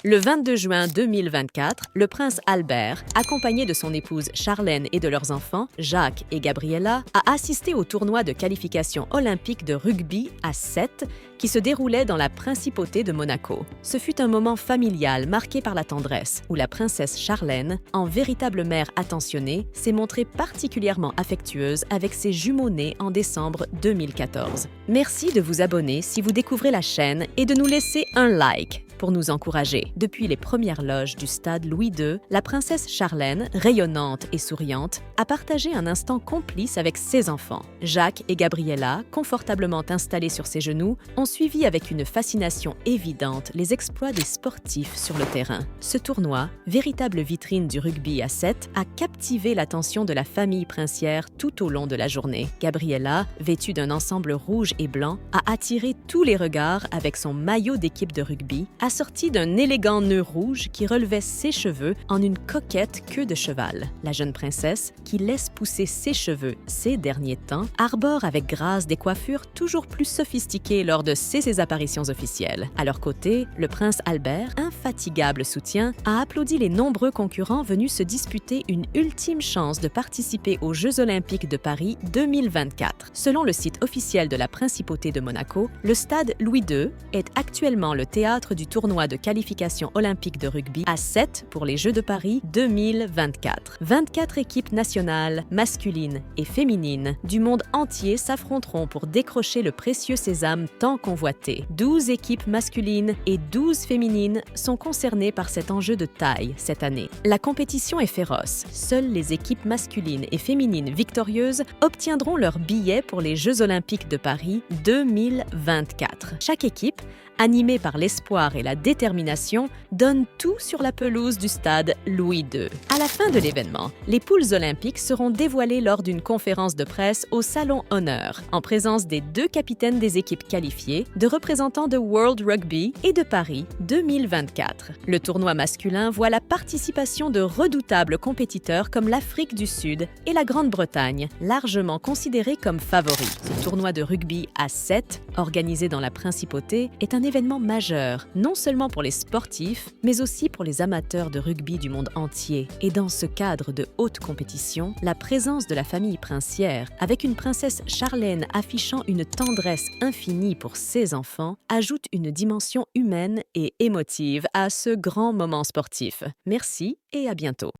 Le 22 juin 2024, le prince Albert, accompagné de son épouse Charlène et de leurs enfants, Jacques et Gabriella, a assisté au tournoi de qualification olympique de rugby à 7 qui se déroulait dans la principauté de Monaco. Ce fut un moment familial marqué par la tendresse, où la princesse Charlène, en véritable mère attentionnée, s'est montrée particulièrement affectueuse avec ses jumeaux nés en décembre 2014. Merci de vous abonner si vous découvrez la chaîne et de nous laisser un like pour nous encourager. Depuis les premières loges du stade Louis II, la princesse Charlène, rayonnante et souriante, a partagé un instant complice avec ses enfants. Jacques et Gabriella, confortablement installés sur ses genoux, ont suivi avec une fascination évidente les exploits des sportifs sur le terrain. Ce tournoi, véritable vitrine du rugby à 7, a captivé l'attention de la famille princière tout au long de la journée. Gabriella, vêtue d'un ensemble rouge et blanc, a attiré tous les regards avec son maillot d'équipe de rugby, assorti d'un élégant nœud rouge qui relevait ses cheveux en une coquette queue de cheval. La jeune princesse, qui laisse pousser ses cheveux ces derniers temps, arbore avec grâce des coiffures toujours plus sophistiquées lors de ses apparitions officielles. À leur côté, le prince Albert, infatigable soutien, a applaudi les nombreux concurrents venus se disputer une ultime chance de participer aux Jeux olympiques de Paris 2024. Selon le site officiel de la principauté de Monaco, le stade Louis II est actuellement le théâtre du tournoi de qualification olympique de rugby à 7 pour les Jeux de Paris 2024. 24 équipes nationales, masculines et féminines du monde entier s'affronteront pour décrocher le précieux sésame tant convoité. 12 équipes masculines et 12 féminines sont concernées par cet enjeu de taille cette année. La compétition est féroce. Seules les équipes masculines et féminines victorieuses obtiendront leur billet pour les Jeux olympiques de Paris 2024. Chaque équipe, animée par l'espoir et la détermination, donne tout sur la pelouse du stade Louis II. À la fin de l'événement, les poules olympiques seront dévoilées lors d'une conférence de presse au Salon Honneur, en présence des 2 capitaines des équipes qualifiées, de représentants de World Rugby et de Paris 2024. Le tournoi masculin voit la participation de redoutables compétiteurs comme l'Afrique du Sud et la Grande-Bretagne, largement considérés comme favoris. Ce tournoi de rugby à 7, organisé dans la principauté, est un événement majeur, non seulement pour les sportifs, mais aussi pour les amateurs de rugby du monde entier. Et dans ce cadre de haute compétition, la présence de la famille princière, avec une princesse Charlène affichant une tendresse infinie pour ses enfants, ajoute une dimension humaine et émotive à ce grand moment sportif. Merci et à bientôt.